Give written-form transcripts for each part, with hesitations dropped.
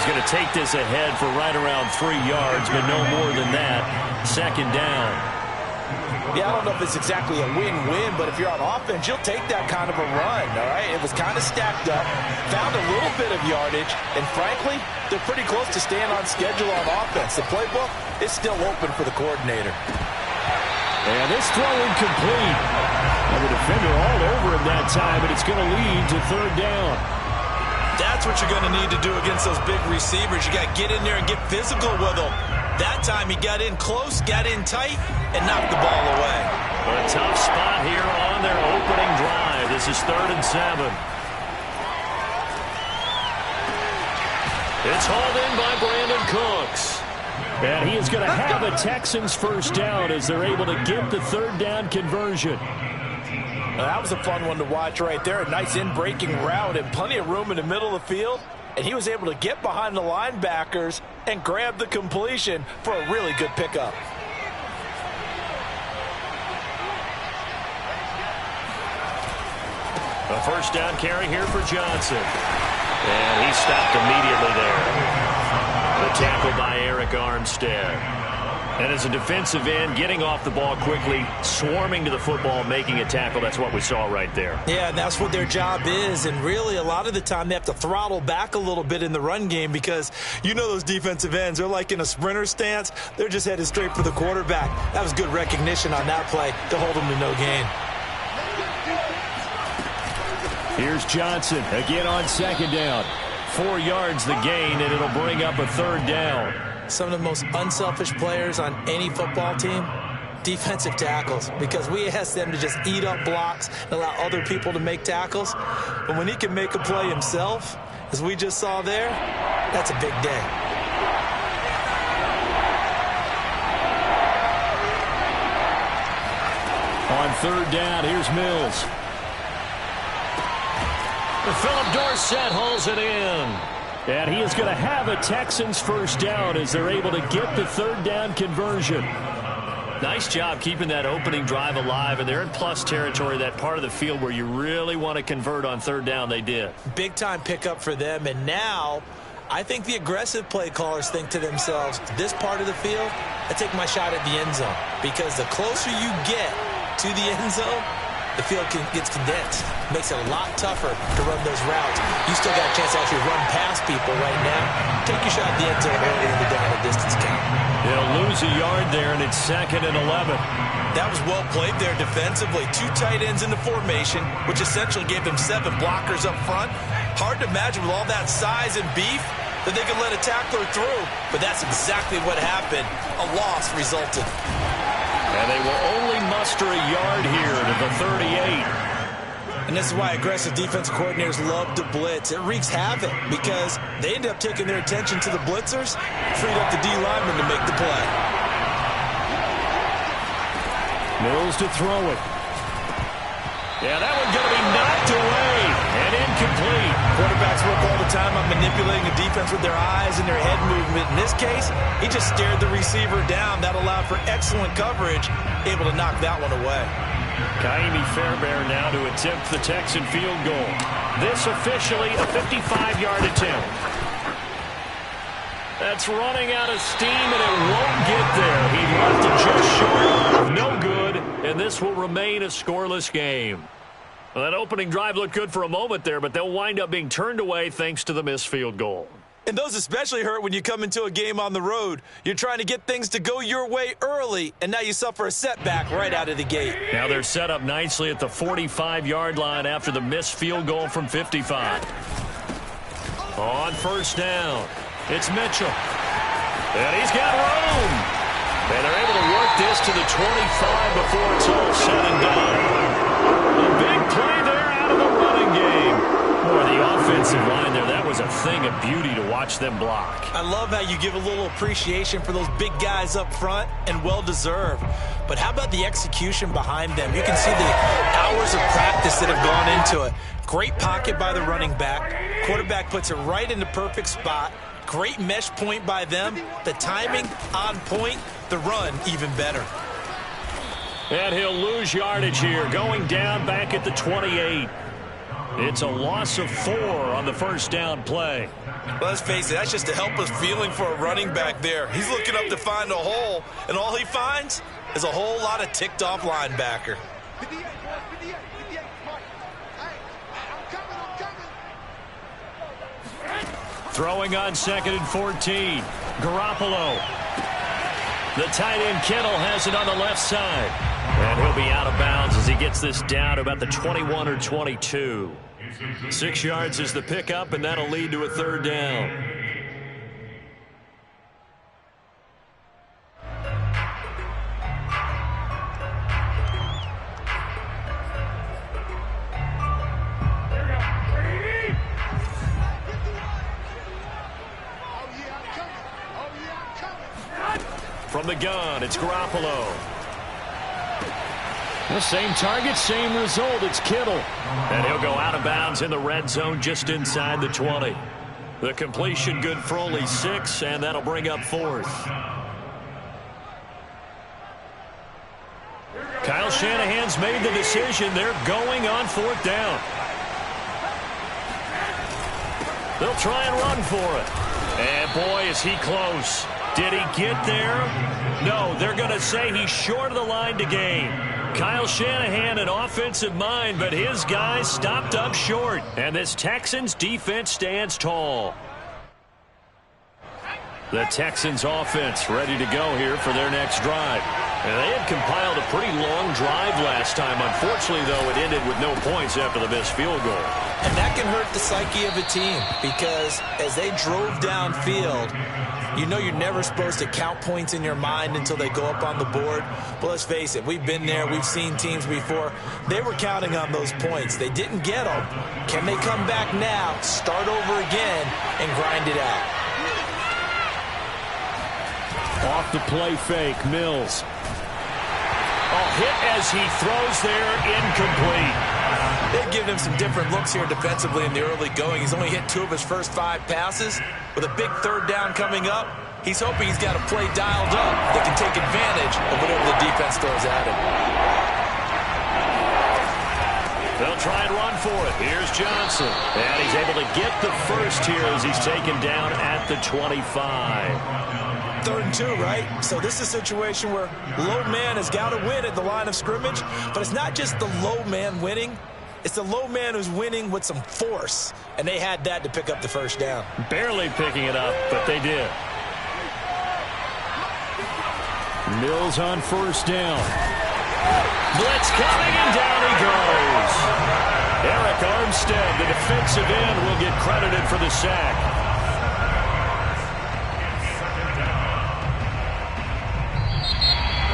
going to take this ahead for right around 3 yards, but no more than that. Second down. Yeah, I don't know if it's exactly a win-win, but if you're on offense, you'll take that kind of a run, all right? It was kind of stacked up, found a little bit of yardage, and frankly, they're pretty close to staying on schedule on offense. The playbook is still open for the coordinator. And this throw incomplete. And the defender all over him that time, but it's going to lead to third down. That's what you're going to need to do against those big receivers. You got to get in there and get physical with them. That time he got in close, got in tight, and knocked the ball away. A tough spot here on their opening drive. This is 3rd and 7. It's hauled in by Brandon Cooks. And he is going to have a Texans first down as they're able to get the third down conversion. That was a fun one to watch right there. A nice in-breaking route and plenty of room in the middle of the field. And he was able to get behind the linebackers and grab the completion for a really good pickup. A first down carry here for Johnson. And he stopped immediately there. The tackle by Eric Armstead. And as a defensive end, getting off the ball quickly, swarming to the football, making a tackle. That's what we saw right there. Yeah, and that's what their job is. And really, a lot of the time, they have to throttle back a little bit in the run game because you know those defensive ends, they're like in a sprinter stance. They're just headed straight for the quarterback. That was good recognition on that play to hold them to no gain. Here's Johnson again on second down. 4 yards the gain, and it'll bring up a third down. Some of the most unselfish players on any football team, defensive tackles, because we ask them to just eat up blocks and allow other people to make tackles. But when he can make a play himself, as we just saw there, that's a big day. On third down, here's Mills. Philip Dorsett hauls it in. And he is going to have a Texans first down as they're able to get the third down conversion. Nice job keeping that opening drive alive, and they're in plus territory, that part of the field where you really want to convert on third down. They did. Big-time pickup for them, and now I think the aggressive play callers think to themselves, this part of the field, I take my shot at the end zone, because the closer you get to the end zone, the field gets condensed. Makes it a lot tougher to run those routes. You still got a chance to actually run past people right now. Take your shot at the end zone early in the down and distance count. They'll lose a yard there, and it's 2nd and 11. That was well played there defensively. 2 tight ends in the formation, which essentially gave them 7 blockers up front. Hard to imagine with all that size and beef that they could let a tackler through, but that's exactly what happened. A loss resulted. And they will only muster a yard here to the 38. And this is why aggressive defensive coordinators love to blitz. It wreaks havoc because they end up taking their attention to the blitzers, freed up the D lineman to make the play. Mills to throw it. Yeah, that one's going to be knocked away and incomplete. Quarterbacks work all the time on manipulating the defense with their eyes and their head movement. In this case, he just stared the receiver down. That allowed for excellent coverage, able to knock that one away. Kaimi Fairbairn now to attempt the Texan field goal. This officially a 55-yard attempt. That's running out of steam, and it won't get there. He left it just short. No good, and this will remain a scoreless game. Well, that opening drive looked good for a moment there, but they'll wind up being turned away thanks to the missed field goal. And those especially hurt when you come into a game on the road. You're trying to get things to go your way early, and now you suffer a setback right out of the gate. Now they're set up nicely at the 45-yard line after the missed field goal from 55. On first down, it's Mitchell. And he's got room. And they're able to work this to the 25 before it's all said and done. A big play there out of the running game. Boy, the offensive line there, that was a thing of beauty to watch them block. I love how you give a little appreciation for those big guys up front, and well-deserved. But how about the execution behind them? You can see the hours of practice that have gone into it. Great pocket by the running back. Quarterback puts it right in the perfect spot. Great mesh point by them. The timing on point. The run even better. And he'll lose yardage here, going down back at the 28. It's a loss of 4 on the first down play. Well, let's face it, that's just a helpless feeling for a running back there. He's looking up to find a hole, and all he finds is a whole lot of ticked-off linebacker. Throwing on 2nd and 14. Garoppolo. The tight end Kittle has it on the left side. And he'll be out of bounds as he gets this down to about the 21 or 22. 6 yards is the pickup, and that'll lead to a 3rd down. From the gun, it's Garoppolo. The same target, same result. It's Kittle. And he'll go out of bounds in the red zone just inside the 20. The completion good for only 6, and that'll bring up 4th. Kyle Shanahan's made the decision. They're going on 4th down. They'll try and run for it. And boy, is he close. Did he get there? No, they're going to say he's short of the line to gain. Kyle Shanahan, an offensive mind, but his guys stopped up short. And this Texans defense stands tall. The Texans offense ready to go here for their next drive. And they had compiled a pretty long drive last time. Unfortunately, though, it ended with no points after the missed field goal. And that can hurt the psyche of a team because as they drove downfield, you know you're never supposed to count points in your mind until they go up on the board. But let's face it, we've been there. We've seen teams before. They were counting on those points. They didn't get them. Can they come back now, start over again, and grind it out? Off the play fake, Mills. Hit as he throws there, incomplete. They've given him some different looks here defensively in the early going. He's only hit 2 of his first 5 passes. With a big 3rd down coming up, he's hoping he's got a play dialed up that can take advantage of whatever the defense throws at him. They'll try and run for it. Here's Johnson. And he's able to get the first here as he's taken down at the 25. 3rd and 2, right? So this is a situation where low man has got to win at the line of scrimmage, but it's not just the low man winning. It's the low man who's winning with some force, and they had that to pick up the first down. Barely picking it up, but they did. Mills on 1st down. Blitz coming, and down he goes. Eric Armstead, the defensive end, will get credited for the sack.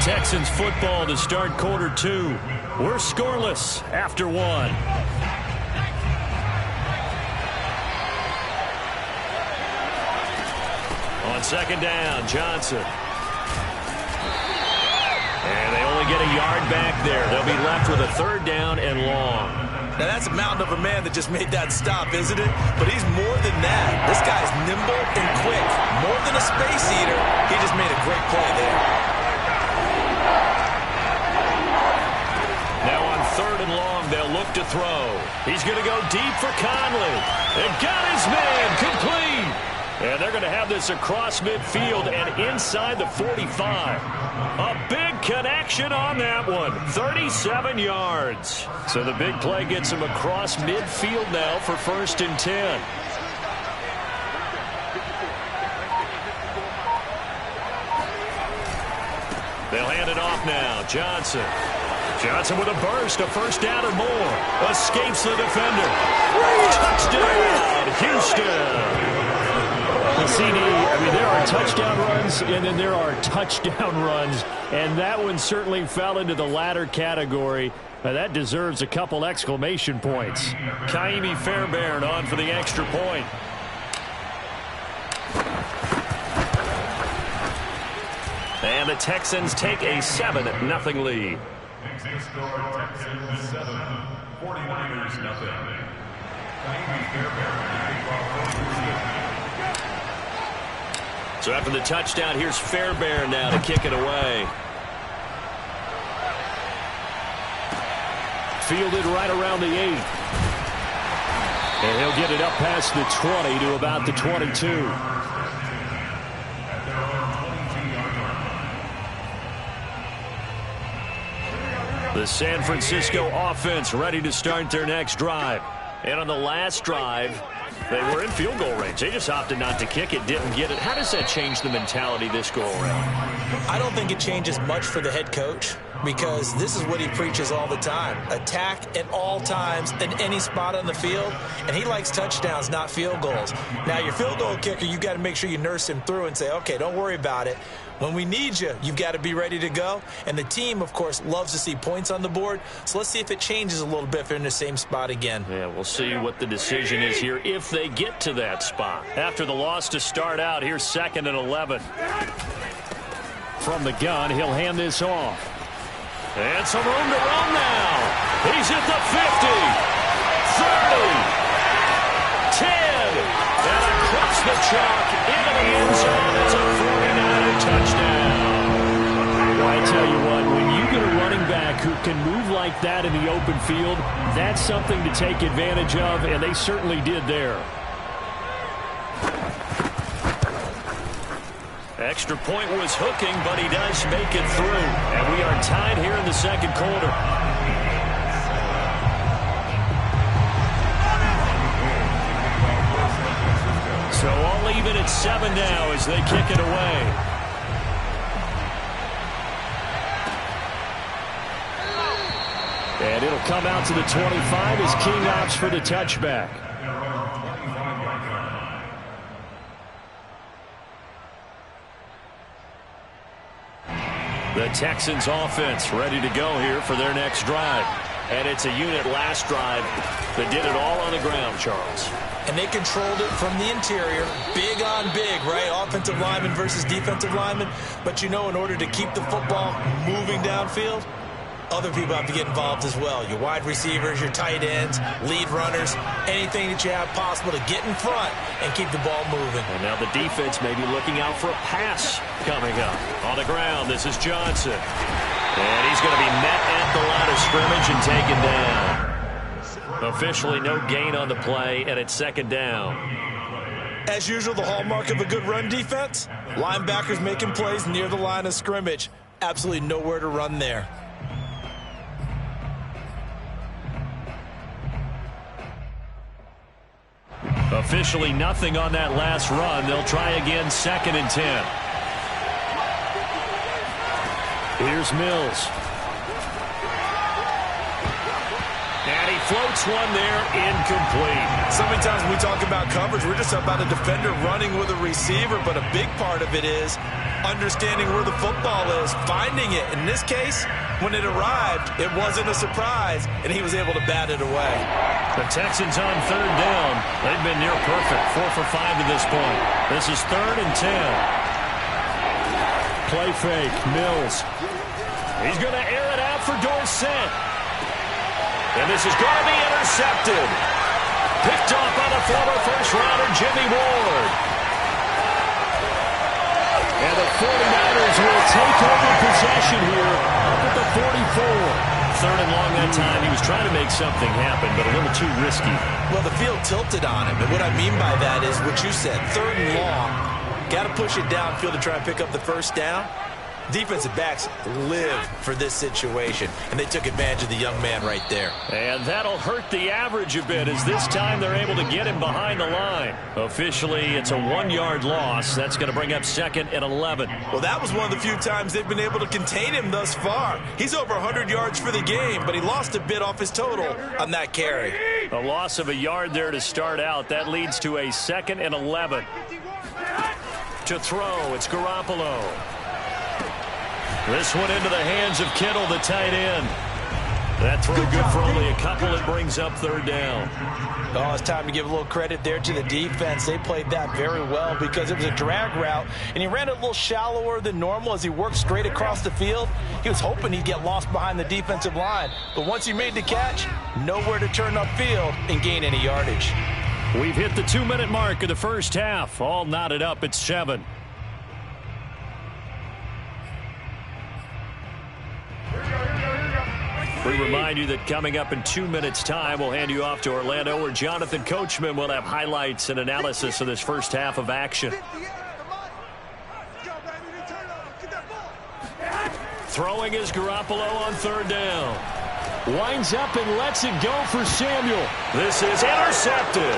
Texans football to start quarter 2. We're scoreless after 1. On 2nd down, Johnson. And they only get a yard back there. They'll be left with a 3rd down and long. Now that's a mountain of a man that just made that stop, isn't it? But he's more than that. This guy's nimble and quick. More than a space eater, he just made a great play there. Now on 3rd and long, they'll look to throw. He's going to go deep for Conley. And got his man complete. And they're going to have this across midfield and inside the 45. A big connection on that one. 37 yards. So the big play gets him across midfield now for 1st and 10. They'll hand it off now. Johnson. Johnson with a burst, a 1st down or more. Escapes the defender. Touchdown, Houston. CD, I mean, there are touchdown runs, and then there are touchdown runs, and that one certainly fell into the latter category. That deserves a couple exclamation points. Kaimi Fairbairn on for the extra point. And the Texans take a 7-0 lead. Texans score Texans 7, 49ers 0. Kaimi Fairbairn, so after the touchdown, here's Fairbairn now to kick it away. Fielded right around the 8. And he'll get it up past the 20 to about the 22. The San Francisco offense ready to start their next drive. And on the last drive, they were in field goal range. They just opted not to kick it, didn't get it. How does that change the mentality this go around? I don't think it changes much for the head coach, because this is what he preaches all the time. Attack at all times in any spot on the field, and he likes touchdowns, not field goals. Now, your field goal kicker, you've got to make sure you nurse him through and say, okay, don't worry about it. When we need you, you've got to be ready to go. And the team, of course, loves to see points on the board. So let's see if it changes a little bit if they're in the same spot again. Yeah, we'll see what the decision is here if they get to that spot. After the loss to start out, here's 2nd and 11. From the gun, he'll hand this off. And some room to run now. He's at the 50, 30, 10, and across the chalk into the end zone. It's a 49er touchdown. Well, I tell you what, when you get a running back who can move like that in the open field, that's something to take advantage of, and they certainly did there. Extra point was hooking, but he does make it through. And we are tied here in the second quarter. So all even at 7 now as they kick it away. And it'll come out to the 25 as King opts for the touchback. The Texans offense ready to go here for their next drive. And it's a unit last drive that did it all on the ground, Charles. And they controlled it from the interior. Big on big, right? Offensive lineman versus defensive lineman. But you know, in order to keep the football moving downfield, other people have to get involved as well. Your wide receivers, your tight ends, lead runners, anything that you have possible to get in front and keep the ball moving. And now the defense may be looking out for a pass coming up. On the ground, this is Johnson. And he's going to be met at the line of scrimmage and taken down. Officially no gain on the play, and it's 2nd down. As usual, the hallmark of a good run defense, linebackers making plays near the line of scrimmage. Absolutely nowhere to run there. Officially nothing on that last run. They'll try again, 2nd and 10. Here's Mills. And he floats one there, incomplete. So many times when we talk about coverage, we're just about a defender running with a receiver, but a big part of it is understanding where the football is, finding it. In this case, when it arrived, it wasn't a surprise, and he was able to bat it away. The Texans on 3rd down. They've been near perfect, 4 for 5 to this point. This is 3rd and 10. Play fake, Mills. He's going to air it out for Dorsett. And this is going to be intercepted. Picked off by the former first-rounder, Jimmy Ward. And the 49ers will take over possession here at the 44. 3rd and long that time. He was trying to make something happen, but a little too risky. Well, the field tilted on him, and what I mean by that is what you said, 3rd and long. Got to push it downfield to try and pick up the first down. Defensive backs live for this situation, and they took advantage of the young man right there. And that'll hurt the average a bit, as this time they're able to get him behind the line. Officially, it's a 1-yard loss. That's going to bring up 2nd and 11. Well, that was one of the few times they've been able to contain him thus far. He's over 100 yards for the game, but he lost a bit off his total on that carry. A loss of a yard there to start out. That leads to a 2nd and 11. To throw, it's Garoppolo. This one into the hands of Kittle, the tight end. That throw good for only a couple. It brings up 3rd down. Oh, it's time to give a little credit there to the defense. They played that very well because it was a drag route, and he ran it a little shallower than normal as he worked straight across the field. He was hoping he'd get lost behind the defensive line, but once he made the catch, nowhere to turn upfield and gain any yardage. We've hit the 2-minute mark of the first half. All knotted up at 7. We remind you that coming up in 2 minutes' time, we'll hand you off to Orlando, where Jonathan Coachman will have highlights and analysis of this first half of action. Throwing is Garoppolo on third down. Winds up and lets it go for Samuel. This is intercepted.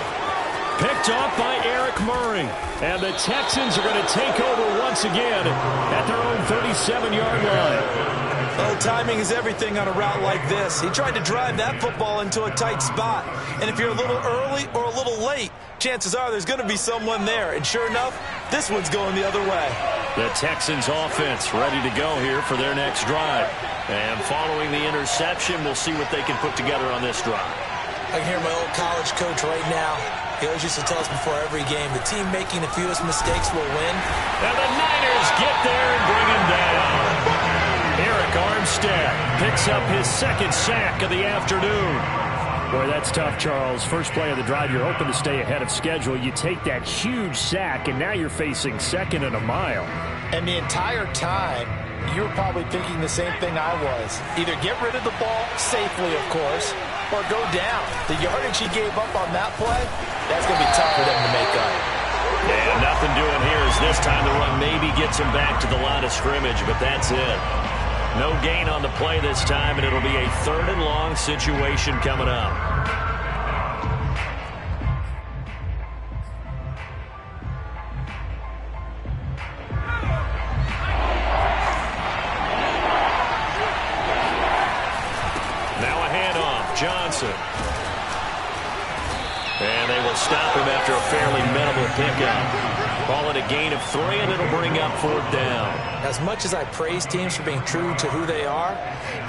Picked off by Eric Murray. And the Texans are going to take over once again at their own 37-yard line. Well, timing is everything on a route like this. He tried to drive that football into a tight spot. And if you're a little early or a little late, chances are there's going to be someone there. And sure enough, this one's going the other way. The Texans offense ready to go here for their next drive. And following the interception, we'll see what they can put together on this drive. I can hear my old college coach right now. He always used to tell us before every game, the team making the fewest mistakes will win. And the Niners get there and bring him down. Eric Armstead picks up his second sack of the afternoon. Boy, that's tough, Charles. First play of the drive, you're hoping to stay ahead of schedule. You take that huge sack, and now you're facing second and a mile. And the entire time, you were probably thinking the same thing I was. Either get rid of the ball safely, of course, or go down. The yardage he gave up on that play, that's going to be tough for them to make up. And nothing doing here as this time the run maybe gets him back to the line of scrimmage, but that's it. No gain on the play this time, and it'll be a third and long situation coming up. Now a handoff, Johnson. And they will stop him after a fairly minimal pickup. Call it a gain of 3, and it'll bring up fourth down. As much as I praise teams for being true to who they are,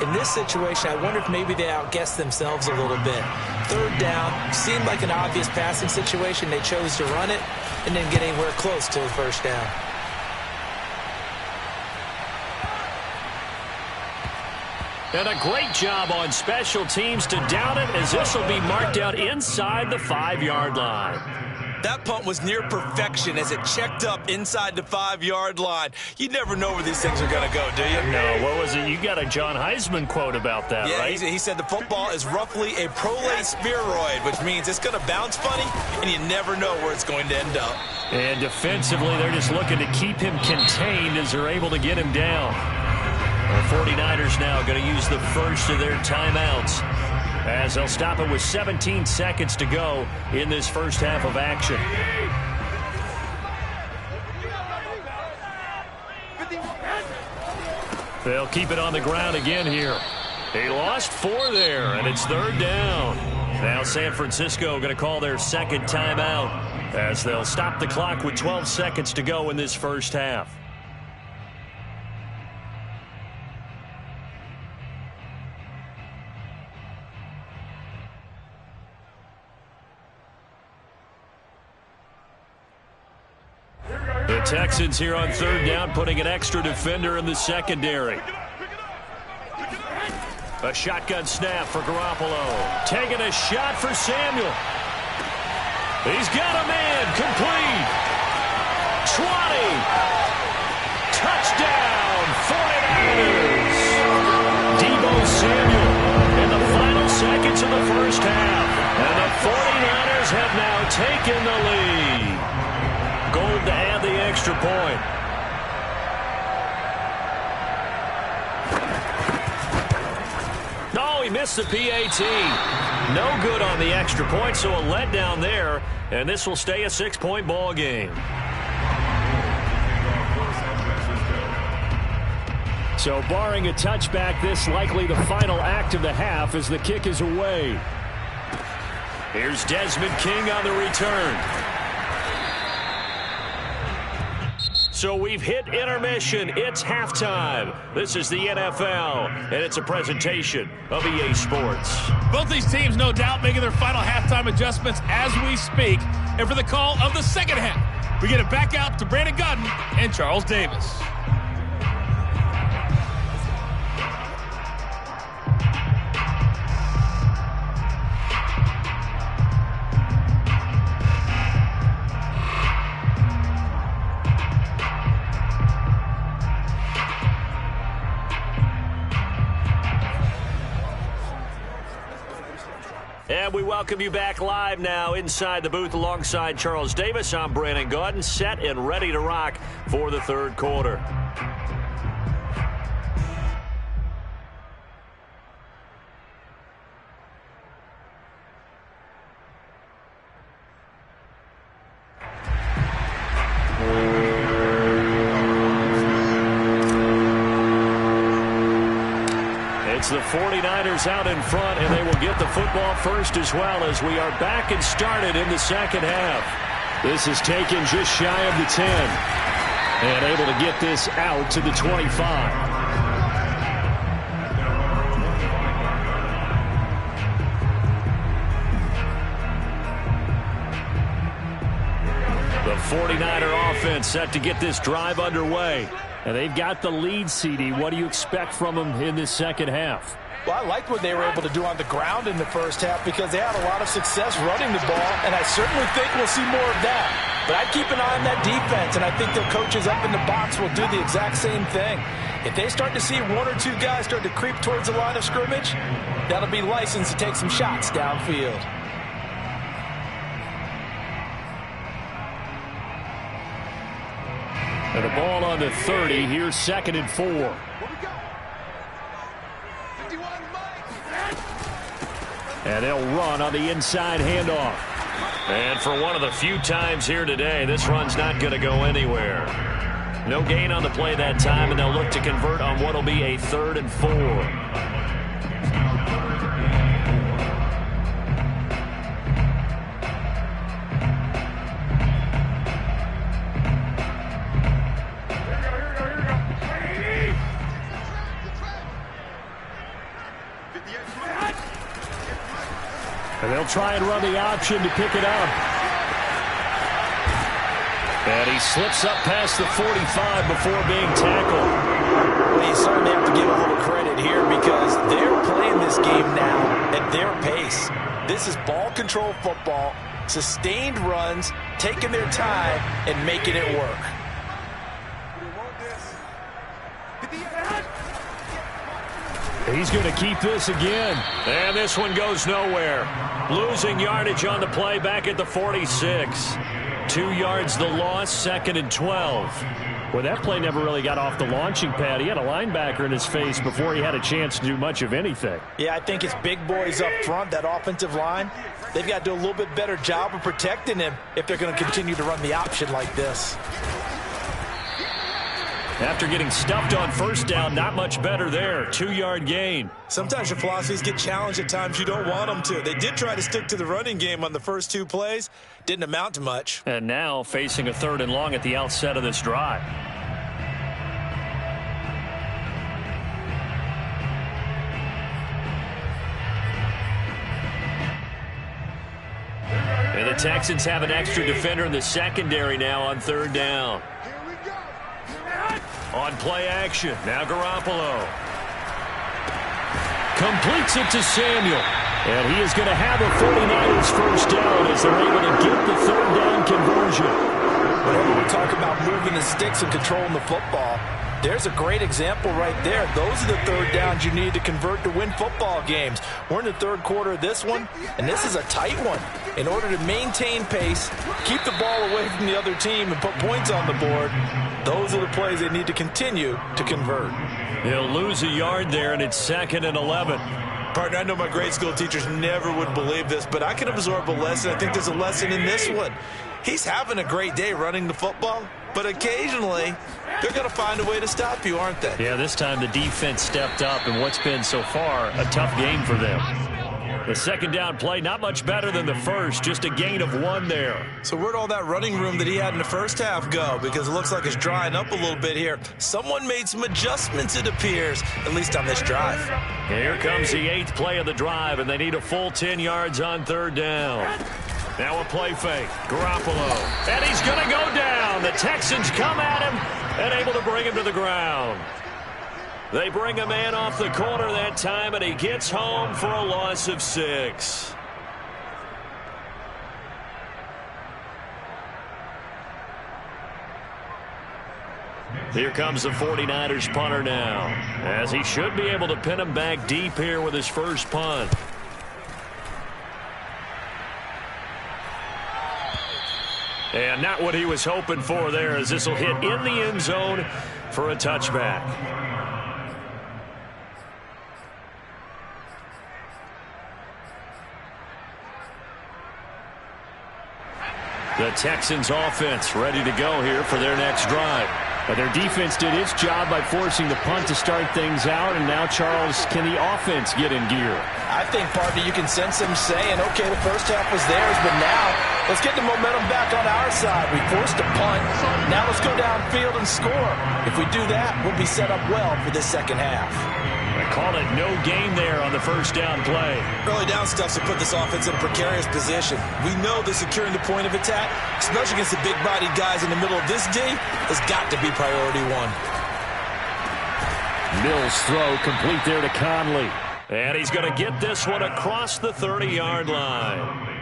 in this situation, I wonder if maybe they outguessed themselves a little bit. Third down seemed like an obvious passing situation. They chose to run it and didn't get anywhere close to the first down. And a great job on special teams to down it, as this will be marked out inside the 5-yard line. That punt was near perfection as it checked up inside the 5-yard line. You never know where these things are going to go, do you? No, what was it? You got a John Heisman quote about that, yeah, right? He said the football is roughly a prolate spheroid, which means it's going to bounce funny, and you never know where it's going to end up. And defensively, they're just looking to keep him contained as they're able to get him down. The 49ers now going to use the first of their timeouts, as they'll stop it with 17 seconds to go in this first half of action. They'll keep it on the ground again here. They lost 4 there, and it's third down. Now San Francisco going to call their second timeout, as they'll stop the clock with 12 seconds to go in this first half. The Texans here on third down, putting an extra defender in the secondary. A shotgun snap for Garoppolo. Taking a shot for Samuel. He's got a man. Complete. 20. Touchdown, 49ers. Deebo Samuel in the final seconds of the first half. And the 49ers have now taken the lead. Gold to add the extra point. No, he missed the PAT. No good on the extra point, so a letdown there, and this will stay a 6-point ball game. So barring a touchback, this likely the final act of the half as the kick is away. Here's Desmond King on the return. So we've hit intermission. It's halftime. This is the NFL, and it's a presentation of EA Sports. Both these teams, no doubt, making their final halftime adjustments as we speak. And for the call of the second half, we get it back out to Brandon Godden and Charles Davis. And we welcome you back live now inside the booth alongside Charles Davis. I'm Brandon Gaudin, set and ready to rock for the third quarter. It's the 49ers out in front, and they will get the football first as well as we are back and started in the second half. This is taken just shy of the 10 and able to get this out to the 25. The 49er offense set to get this drive underway. And they've got the lead, CD. What do you expect from them in this second half? Well, I liked what they were able to do on the ground in the first half because they had a lot of success running the ball, and I certainly think we'll see more of that. But I'd keep an eye on that defense, and I think their coaches up in the box will do the exact same thing. If they start to see one or two guys start to creep towards the line of scrimmage, that'll be license to take some shots downfield. And the ball on the 30. Here's 2nd and 4. And they'll run on the inside handoff. And for one of the few times here today, this run's not going to go anywhere. No gain on the play that time, and they'll look to convert on what will be a 3rd and 4. And they'll try and run the option to pick it up. And he slips up past the 45 before being tackled. Well, you certainly have to give a little credit here because they're playing this game now at their pace. This is ball control football, sustained runs, taking their time, and making it work. He's going to keep this again. And this one goes nowhere. Losing yardage on the play back at the 46. 2 yards the loss, 2nd and 12. Well, that play never really got off the launching pad. He had a linebacker in his face before he had a chance to do much of anything. Yeah, I think it's big boys up front, that offensive line. They've got to do a little bit better job of protecting him if they're going to continue to run the option like this. After getting stuffed on first down, not much better there. 2-yard gain. Sometimes your philosophies get challenged at times you don't want them to. They did try to stick to the running game on the first 2 plays. Didn't amount to much. And now facing a 3rd and long at the outset of this drive. And the Texans have an extra defender in the secondary now on 3rd down. On play action, now Garoppolo. Completes it to Samuel. And he is going to have a 49ers first down as they're able to get the 3rd down conversion. Whenever we talk about moving the sticks and controlling the football, there's a great example right there. Those are the 3rd downs you need to convert to win football games. We're in the 3rd quarter of this one, and this is a tight one. In order to maintain pace, keep the ball away from the other team, and put points on the board, those are the plays they need to continue to convert. They'll lose a yard there, and it's 2nd and 11. Partner, I know my grade school teachers never would believe this, but I can absorb a lesson. I think there's a lesson in this one. He's having a great day running the football, but occasionally they're going to find a way to stop you, aren't they? Yeah, this time the defense stepped up in what's been so far a tough game for them. The 2nd down play, not much better than the first, just a gain of 1 there. So where'd all that running room that he had in the first half go? Because it looks like it's drying up a little bit here. Someone made some adjustments, it appears, at least on this drive. Here comes the 8th play of the drive, and they need a full 10 yards on 3rd down. Now a play fake. Garoppolo. And he's going to go down. The Texans come at him and able to bring him to the ground. They bring a man off the corner that time, and he gets home for a loss of 6. Here comes the 49ers punter now, as he should be able to pin him back deep here with his first punt. And not what he was hoping for there, as this will hit in the end zone for a touchback. The Texans offense ready to go here for their next drive. But their defense did its job by forcing the punt to start things out. And now, Charles, can the offense get in gear? I think, partner, you can sense them saying, okay, the first half was theirs, but now let's get the momentum back on our side. We forced a punt. Now let's go downfield and score. If we do that, we'll be set up well for this second half. I call it no gain there on the first down play. Early down stuff to put this offense in a precarious position. We know that securing the point of attack, especially against the big-bodied guys in the middle of this D, has got to be priority one. Mills' throw complete there to Conley. And he's going to get this one across the 30-yard line.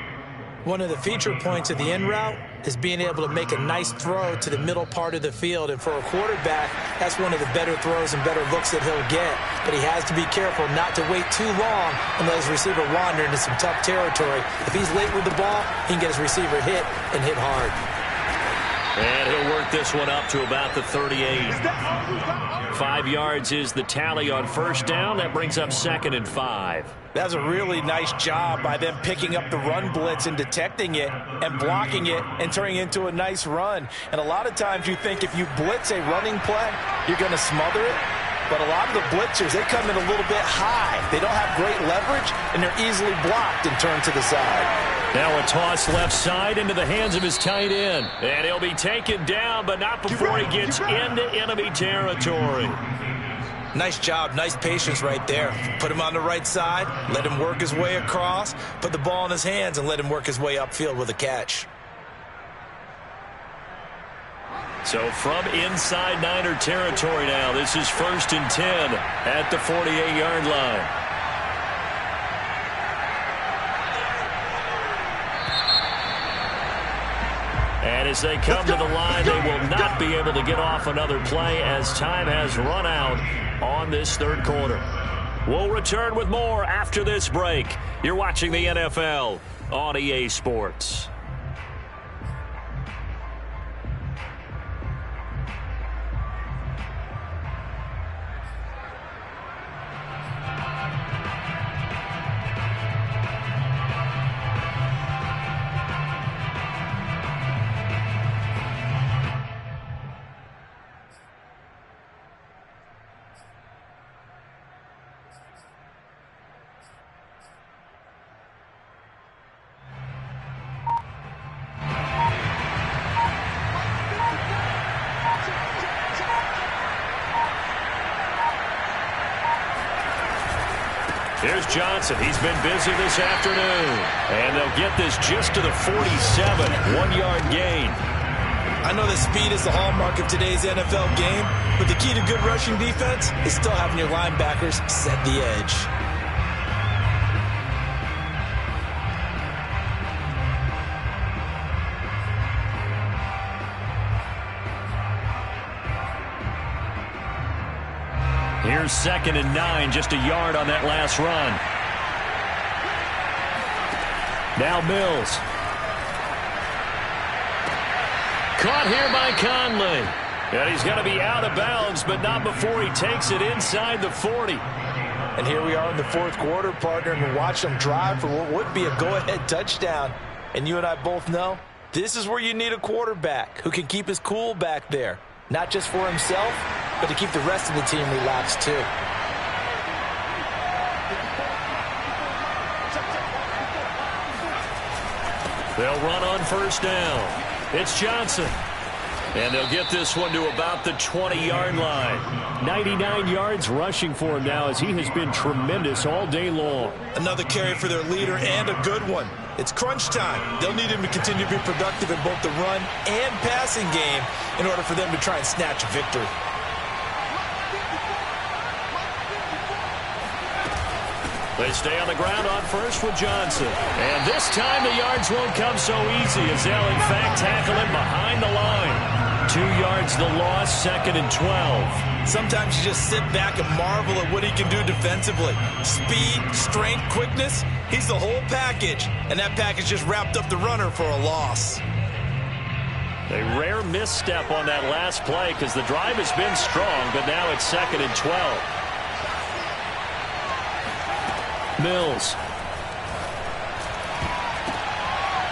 One of the feature points of the end route is being able to make a nice throw to the middle part of the field. And for a quarterback, that's one of the better throws and better looks that he'll get. But he has to be careful not to wait too long and let his receiver wander into some tough territory. If he's late with the ball, he can get his receiver hit and hit hard. And he'll work this one up to about the 38. 5 yards is the tally on first down. That brings up 2nd and 5. That's a really nice job by them picking up the run blitz and detecting it and blocking it and turning it into a nice run. And a lot of times you think if you blitz a running play, you're going to smother it. But a lot of the blitzers, they come in a little bit high. They don't have great leverage, and they're easily blocked and turned to the side. Now a toss left side into the hands of his tight end. And he'll be taken down, but not before he gets into enemy territory. Nice job, nice patience right there. Put him on the right side, let him work his way across, put the ball in his hands, and let him work his way upfield with a catch. So from inside Niner territory now, this is 1st and 10 at the 48-yard line. And as they come to the line, they will not be able to get off another play as time has run out on this third quarter. We'll return with more after this break. You're watching the NFL on EA Sports. Here's Johnson. He's been busy this afternoon. And they'll get this just to the 47. 1-yard gain. I know that speed is the hallmark of today's NFL game, but the key to good rushing defense is still having your linebackers set the edge. Here's 2nd and 9, just a yard on that last run. Now Mills. Caught here by Conley. And he's going to be out of bounds, but not before he takes it inside the 40. And here we are in the fourth quarter, partner, and watch them drive for what would be a go-ahead touchdown. And you and I both know this is where you need a quarterback who can keep his cool back there. Not just for himself, but to keep the rest of the team relaxed too. They'll run on first down. It's Johnson. And they'll get this one to about the 20-yard line. 99 yards rushing for him now as he has been tremendous all day long. Another carry for their leader and a good one. It's crunch time. They'll need him to continue to be productive in both the run and passing game in order for them to try and snatch a victory. They stay on the ground on first with Johnson. And this time the yards won't come so easy as they'll in fact tackle him behind the line. 2 yards the loss, 2nd and 12. Sometimes you just sit back and marvel at what he can do defensively. Speed, strength, quickness, he's the whole package. And that package just wrapped up the runner for a loss. A rare misstep on that last play because the drive has been strong, but now it's 2nd and 12. Mills.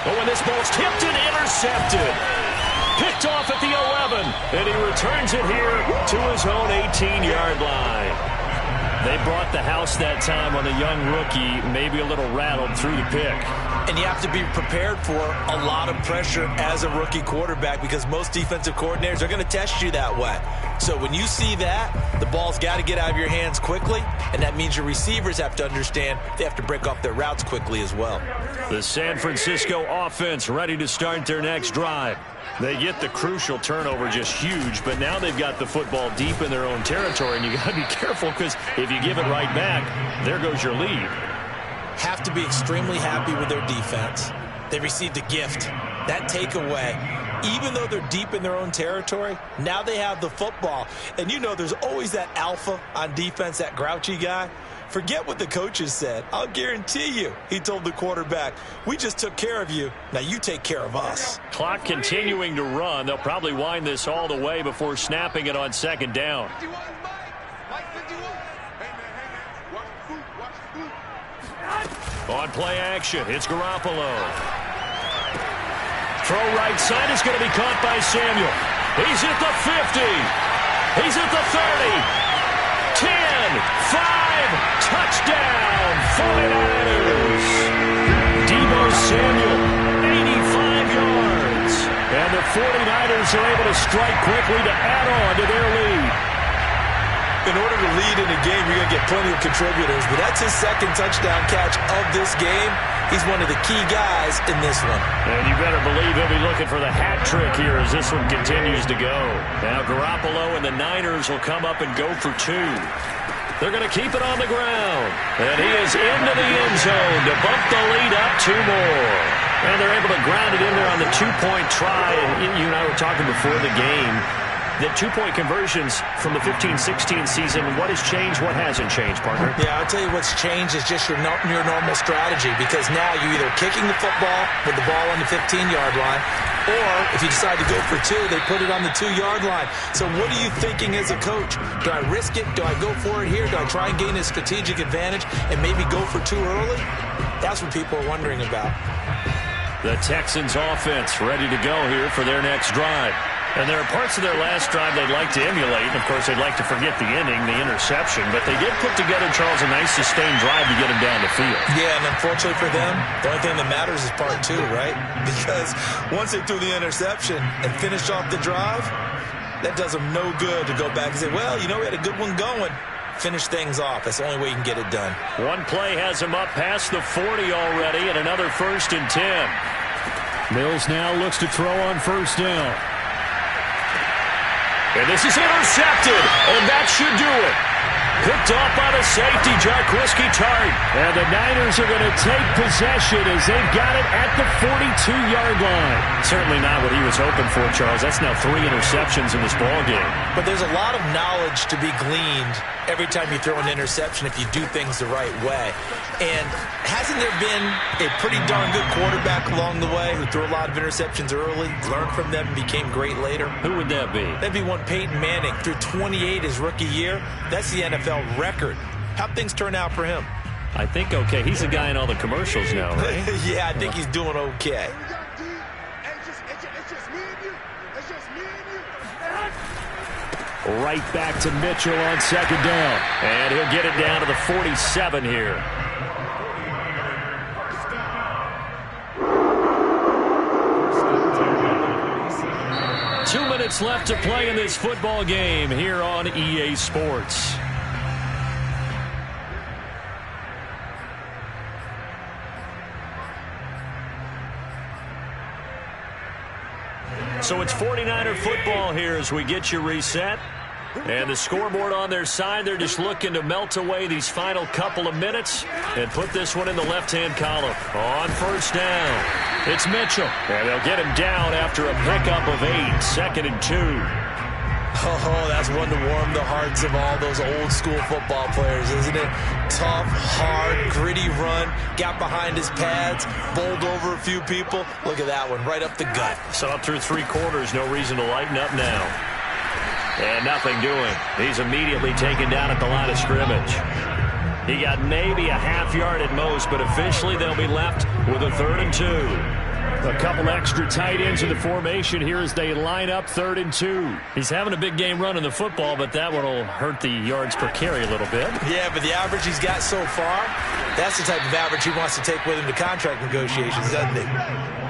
Oh, and this ball's tipped and intercepted. Picked off at the 11, and he returns it here to his own 18-yard line. They brought the house that time on a young rookie, maybe a little rattled through the pick. And you have to be prepared for a lot of pressure as a rookie quarterback because most defensive coordinators are going to test you that way. So when you see that, the ball's got to get out of your hands quickly, and that means your receivers have to understand they have to break off their routes quickly as well. The San Francisco offense ready to start their next drive. They get the crucial turnover, just huge, but now they've got the football deep in their own territory, and you got to be careful because if you give it right back, there goes your lead. Have to be extremely happy with their defense. They received a gift. That takeaway, even though they're deep in their own territory, now they have the football. And you know there's always that alpha on defense, that grouchy guy. Forget what the coaches said. I'll guarantee you, he told the quarterback, we just took care of you. Now you take care of us. Clock continuing to run. They'll probably wind this all the way before snapping it on 2nd down. On play action, it's Garoppolo. Throw right side is going to be caught by Samuel. He's at the 50. He's at the 30. 10, 5, touchdown, 49ers. Deebo Samuel, 85 yards. And the 49ers are able to strike quickly to add on to their lead. In order to lead in a game, you're going to get plenty of contributors, but that's his 2nd touchdown catch of this game. He's one of the key guys in this one. And you better believe he'll be looking for the hat trick here as this one continues to go. Now Garoppolo and the Niners will come up and go for 2. They're going to keep it on the ground. And he is into the end zone to bump the lead up 2 more. And they're able to ground it in there on the 2-point try. And you and I were talking before the game. The 2-point conversions from the 15-16 season, what has changed, what hasn't changed, partner? Yeah, I'll tell you what's changed is just your normal strategy because now you're either kicking the football with the ball on the 15-yard line, or if you decide to go for 2, they put it on the 2-yard line. So what are you thinking as a coach? Do I risk it? Do I go for it here? Do I try and gain a strategic advantage and maybe go for 2 early? That's what people are wondering about. The Texans offense ready to go here for their next drive. And there are parts of their last drive they'd like to emulate. And, of course, they'd like to forget the inning, the interception. But they did put together, Charles, a nice sustained drive to get them down the field. Yeah, and unfortunately for them, the only thing that matters is part 2, right? Because once they threw the interception and finished off the drive, that does them no good to go back and say, well, you know, we had a good one going. Finish things off. That's the only way you can get it done. One play has him up past the 40 already, and another 1st and 10. Mills now looks to throw on 1st down. And this is intercepted, and that should do it. Picked off by the safety, Jarquiski Tart. And the Niners are going to take possession as they've got it at the 42-yard line. Certainly not what he was hoping for, Charles. That's now 3 interceptions in this ballgame. But there's a lot of knowledge to be gleaned every time you throw an interception if you do things the right way. And hasn't there been a pretty darn good quarterback along the way who threw a lot of interceptions early, learned from them, and became great later? Who would that be? That'd be one Peyton Manning. Threw 28 his rookie year. That's the NFL record. How'd things turn out for him? I think okay. He's the guy in all the commercials now, right? Yeah, I think he's doing okay. Right back to Mitchell on 2nd down. And he'll get it down to the 47 here. Two minutes left to play in this football game here on EA Sports. So it's 49er football here as we get you reset. And the scoreboard on their side, they're just looking to melt away these final couple of minutes and put this one in the left-hand column. On 1st down, it's Mitchell. And they'll get him down after a pickup of 8, 2nd and 2. Oh, that's one to warm the hearts of all those old school football players, isn't it? Tough, hard, gritty run, got behind his pads, bowled over a few people. Look at that one, right up the gut. So up through 3 quarters, no reason to lighten up now. And nothing doing. He's immediately taken down at the line of scrimmage. He got maybe a half yard at most, but officially they'll be left with a 3rd and 2. A couple extra tight ends in the formation here as they line up 3rd and 2. He's having a big game running the football, but that one will hurt the yards per carry a little bit. Yeah, but the average he's got so far, that's the type of average he wants to take with him to contract negotiations, doesn't he?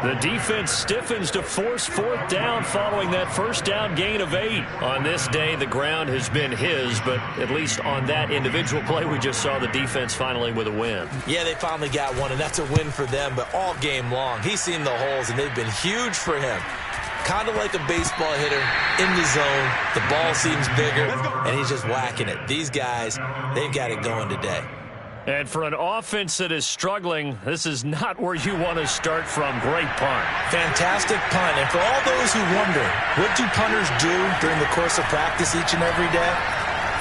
The defense stiffens to force 4th down following that 1st down gain of 8. On this day, the ground has been his, but at least on that individual play, we just saw the defense finally with a win. Yeah, they finally got one, and that's a win for them, but all game long, he's seen the holes, and they've been huge for him. Kind of like a baseball hitter in the zone. The ball seems bigger, and he's just whacking it. These guys, they've got it going today. And for an offense that is struggling, this is not where you want to start from. Great punt. Fantastic punt. And for all those who wonder, what do punters do during the course of practice each and every day?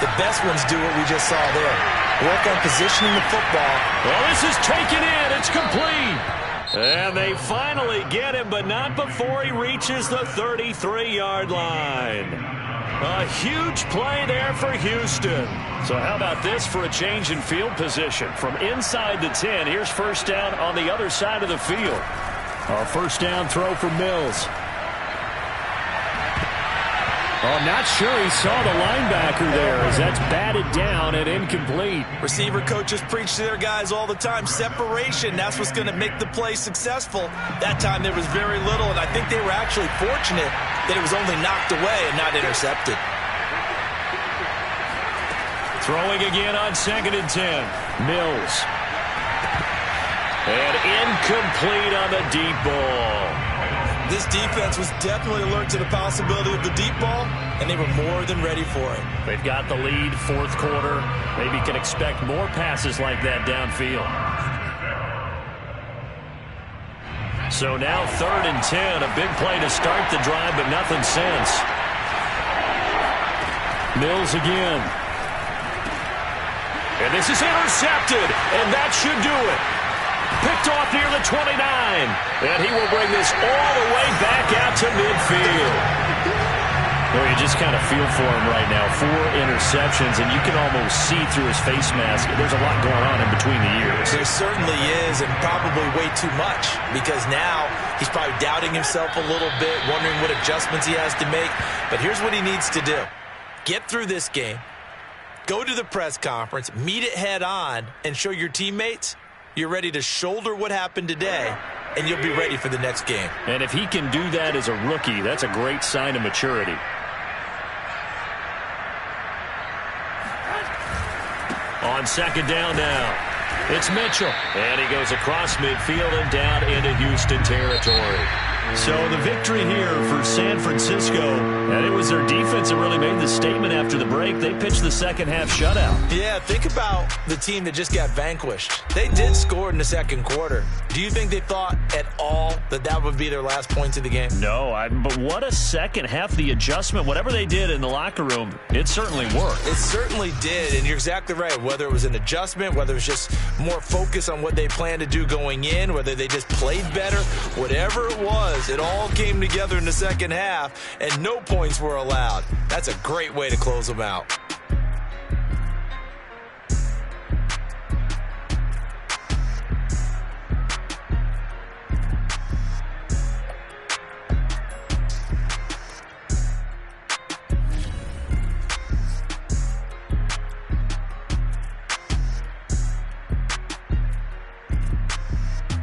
The best ones do what we just saw there. Work on positioning the football. Well, this is taken in. It's complete. And they finally get him, but not before he reaches the 33-yard line. A huge play there for Houston. So how about this for a change in field position? From inside the 10, here's 1st down on the other side of the field. A 1st down throw for Mills. Oh, not sure he saw the linebacker there as that's batted down and incomplete. Receiver coaches preach to their guys all the time. Separation, that's what's going to make the play successful. That time there was very little, and I think they were actually fortunate that it was only knocked away and not intercepted. Throwing again on 2nd and 10. Mills. And incomplete on the deep ball. This defense was definitely alert to the possibility of the deep ball, and they were more than ready for it. They've got the lead, 4th quarter. Maybe can expect more passes like that downfield. So now 3rd and 10, a big play to start the drive, but nothing since. Mills again. And this is intercepted, and that should do it. Picked off near the 29, and he will bring this all the way back out to midfield. Well, you just kind of feel for him right now. 4 interceptions, and you can almost see through his face mask. There's a lot going on in between the ears. There certainly is, and probably way too much, because now he's probably doubting himself a little bit, wondering what adjustments he has to make. But here's what he needs to do. Get through this game, go to the press conference, meet it head on, and show your teammates you're ready to shoulder what happened today, and you'll be ready for the next game. And if he can do that as a rookie, that's a great sign of maturity. On 2nd down now, it's Mitchell. And he goes across midfield and down into Houston territory. So the victory here for San Francisco, and it was their defense that really made the statement after the break. They pitched the 2nd half shutout. Yeah, think about the team that just got vanquished. They did score in the 2nd quarter. Do you think they thought at all that that would be their last points of the game? No, but what a 2nd half. The adjustment, whatever they did in the locker room, it certainly worked. It certainly did, and you're exactly right. Whether it was an adjustment, whether it was just more focus on what they planned to do going in, whether they just played better, whatever it was, it all came together in the 2nd half, and no points were allowed. That's a great way to close them out.